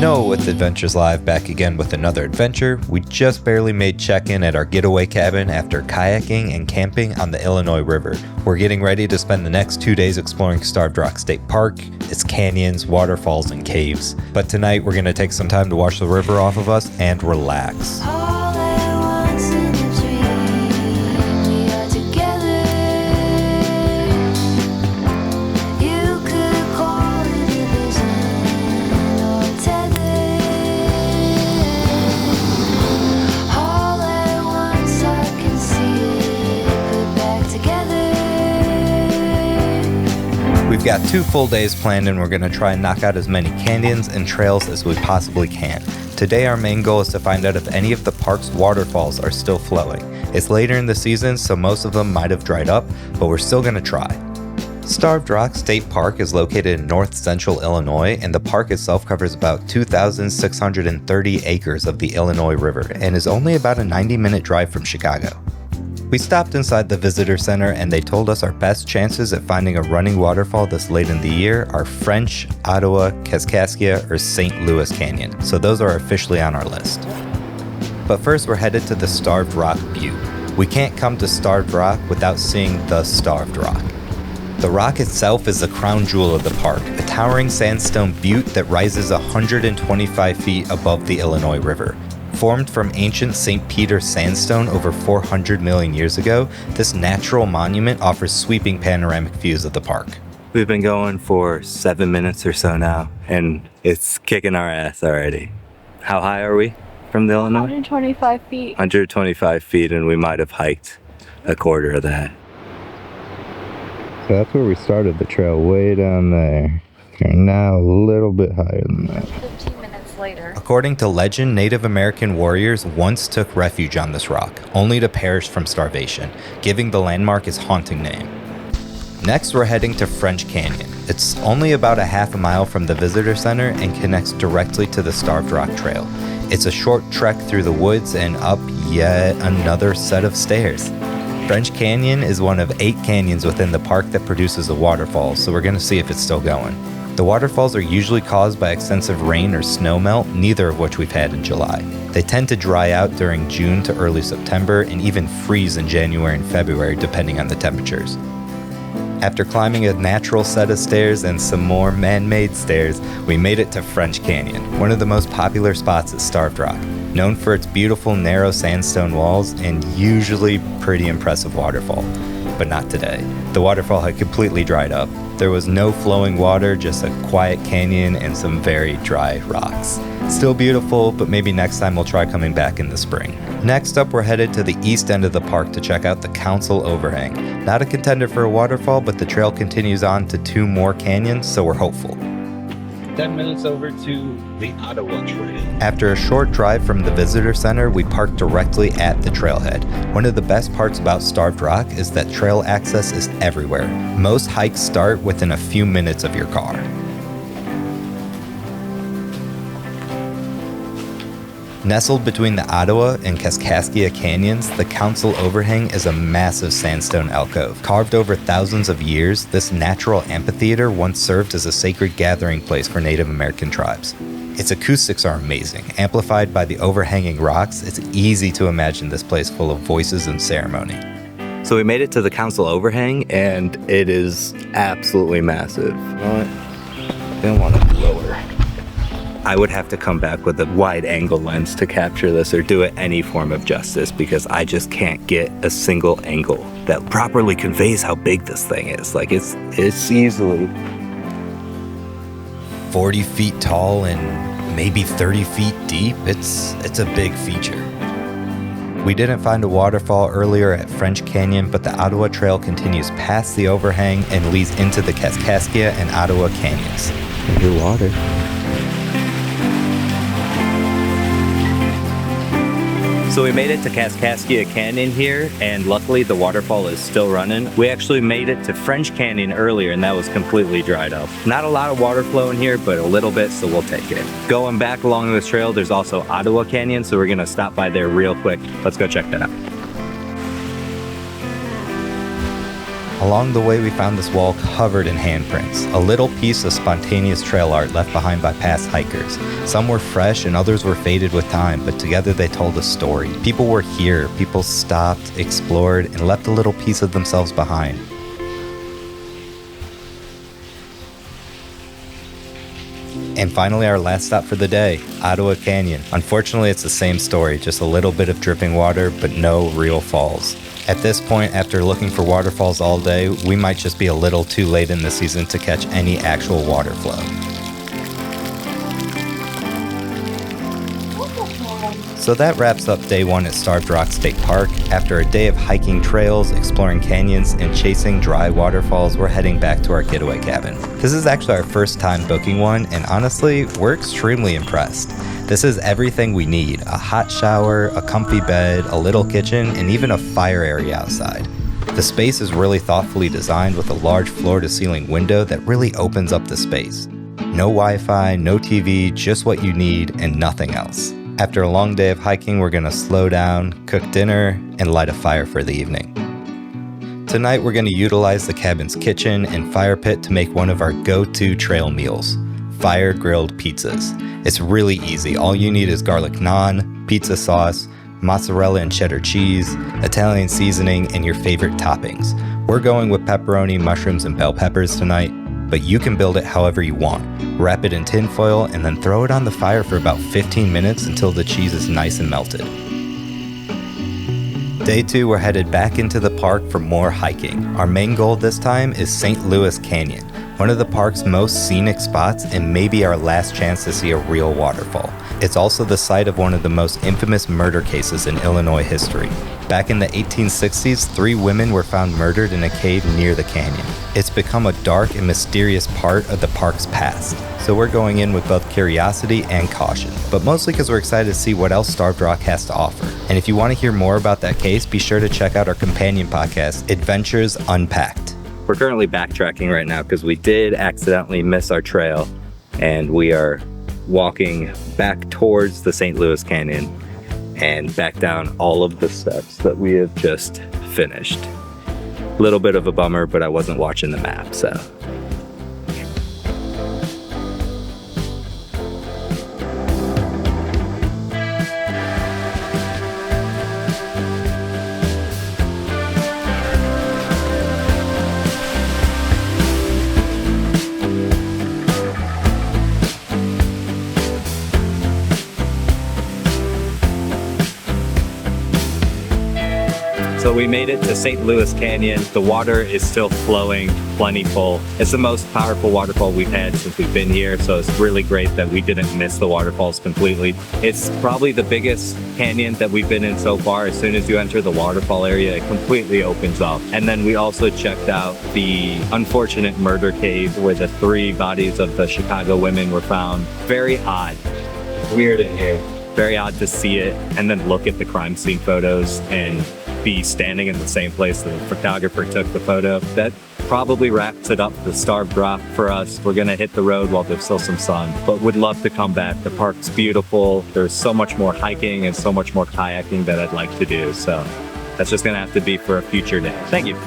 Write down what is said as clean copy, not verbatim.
No, with Adventures Live back again with another adventure. We just barely made check-in at our getaway cabin after kayaking and camping on the Illinois River. We're getting ready to spend the next 2 days exploring Starved Rock State Park, its canyons, waterfalls, and caves. But tonight we're going to take some time to wash the river off of us and relax. We've got 2 full days planned and we're going to try and knock out as many canyons and trails as we possibly can. Today our main goal is to find out if any of the park's waterfalls are still flowing. It's later in the season, so most of them might have dried up, but we're still going to try. Starved Rock State Park is located in north central Illinois, and the park itself covers about 2,630 acres of the Illinois River and is only about a 90-minute drive from Chicago. We stopped inside the visitor center and they told us our best chances at finding a running waterfall this late in the year are French, Ottawa, Kaskaskia, or St. Louis Canyon, so those are officially on our list. But first we're headed to the Starved Rock Butte. We can't come to Starved Rock without seeing the Starved Rock. The rock itself is the crown jewel of the park, a towering sandstone butte that rises 125 feet above the Illinois River. Formed from ancient St. Peter sandstone over 400 million years ago, this natural monument offers sweeping panoramic views of the park. We've been going for 7 minutes or so now, and it's kicking our ass already. How high are we from the Illinois? 125 feet. 125 feet, and we might have hiked a quarter of that. So that's where we started the trail, way down there. We're now a little bit higher than that. 15 minutes later. According to legend, Native American warriors once took refuge on this rock, only to perish from starvation, giving the landmark its haunting name. Next, we're heading to French Canyon. It's only about a half a mile from the visitor center and connects directly to the Starved Rock Trail. It's a short trek through the woods and up yet another set of stairs. French Canyon is one of 8 canyons within the park that produces a waterfall, so we're going to see if it's still going. The waterfalls are usually caused by extensive rain or snowmelt, neither of which we've had in July. They tend to dry out during June to early September and even freeze in January and February depending on the temperatures. After climbing a natural set of stairs and some more man-made stairs, we made it to French Canyon, one of the most popular spots at Starved Rock, known for its beautiful narrow sandstone walls and usually pretty impressive waterfall. But not today. The waterfall had completely dried up. There was no flowing water, just a quiet canyon and some very dry rocks. Still beautiful, but maybe next time we'll try coming back in the spring. Next up, we're headed to the east end of the park to check out the Council Overhang. Not a contender for a waterfall, but the trail continues on to 2 more canyons, so we're hopeful. 10 minutes over to the Ottawa Trail. After a short drive from the visitor center, we parked directly at the trailhead. One of the best parts about Starved Rock is that trail access is everywhere. Most hikes start within a few minutes of your car. Nestled between the Ottawa and Kaskaskia Canyons, the Council Overhang is a massive sandstone alcove. Carved over thousands of years, this natural amphitheater once served as a sacred gathering place for Native American tribes. Its acoustics are amazing. Amplified by the overhanging rocks, it's easy to imagine this place full of voices and ceremony. So we made it to the Council Overhang, and it is absolutely massive. You know what? I don't want to lower. I would have to come back with a wide angle lens to capture this or do it any form of justice because I just can't get a single angle that properly conveys how big this thing is. Like it's easily 40 feet tall and maybe 30 feet deep. It's a big feature. We didn't find a waterfall earlier at French Canyon, but the Ottawa Trail continues past the overhang and leads into the Kaskaskia and Ottawa Canyons. Your water. So we made it to Kaskaskia Canyon here, and luckily the waterfall is still running. We actually made it to French Canyon earlier, and that was completely dried up. Not a lot of water flow in here, but a little bit, so we'll take it. Going back along this trail, there's also Ottawa Canyon, so we're gonna stop by there real quick. Let's go check that out. Along the way, we found this wall covered in handprints, a little piece of spontaneous trail art left behind by past hikers. Some were fresh and others were faded with time, but together they told a story. People were here, people stopped, explored, and left a little piece of themselves behind. And finally, our last stop for the day, Ottawa Canyon. Unfortunately, it's the same story, just a little bit of dripping water, but no real falls. At this point, after looking for waterfalls all day, we might just be a little too late in the season to catch any actual water flow. So that wraps up day one at Starved Rock State Park. After a day of hiking trails, exploring canyons, and chasing dry waterfalls, we're heading back to our getaway cabin. This is actually our first time booking one, and honestly, we're extremely impressed. This is everything we need: a hot shower, a comfy bed, a little kitchen, and even a fire area outside. The space is really thoughtfully designed with a large floor-to-ceiling window that really opens up the space. No Wi-Fi, no TV, just what you need and nothing else. After a long day of hiking, we're gonna slow down, cook dinner, and light a fire for the evening. Tonight, we're gonna utilize the cabin's kitchen and fire pit to make one of our go-to trail meals: fire-grilled pizzas. It's really easy. All you need is garlic naan, pizza sauce, mozzarella and cheddar cheese, Italian seasoning, and your favorite toppings. We're going with pepperoni, mushrooms, and bell peppers tonight, but you can build it however you want. Wrap it in tin foil and then throw it on the fire for about 15 minutes until the cheese is nice and melted. Day 2, we're headed back into the park for more hiking. Our main goal this time is St. Louis Canyon, one of the park's most scenic spots and maybe our last chance to see a real waterfall. It's also the site of one of the most infamous murder cases in Illinois history. Back in the 1860s, 3 women were found murdered in a cave near the canyon. It's become a dark and mysterious part of the park's past, so we're going in with both curiosity and caution, but mostly because we're excited to see what else Starved Rock has to offer. And if you want to hear more about that case, be sure to check out our companion podcast, Adventures Unpacked. We're currently backtracking right now because we did accidentally miss our trail, and we are walking back towards the St. Louis Canyon and back down all of the steps that we have just finished. A little bit of a bummer, but I wasn't watching the map, so. So we made it to St. Louis Canyon. The water is still flowing, plentiful. It's the most powerful waterfall we've had since we've been here, so it's really great that we didn't miss the waterfalls completely. It's probably the biggest canyon that we've been in so far. As soon as you enter the waterfall area, it completely opens up. And then we also checked out the unfortunate murder cave where the 3 bodies of the Chicago women were found. Very odd. Weird in here. Very odd to see it and then look at the crime scene photos and be standing in the same place the photographer took the photo. That probably wraps it up the Starved Rock for us. We're gonna hit the road while there's still some sun, but would love to come back. The park's beautiful. There's so much more hiking and so much more kayaking that I'd like to do. So that's just gonna have to be for a future day. Thank you.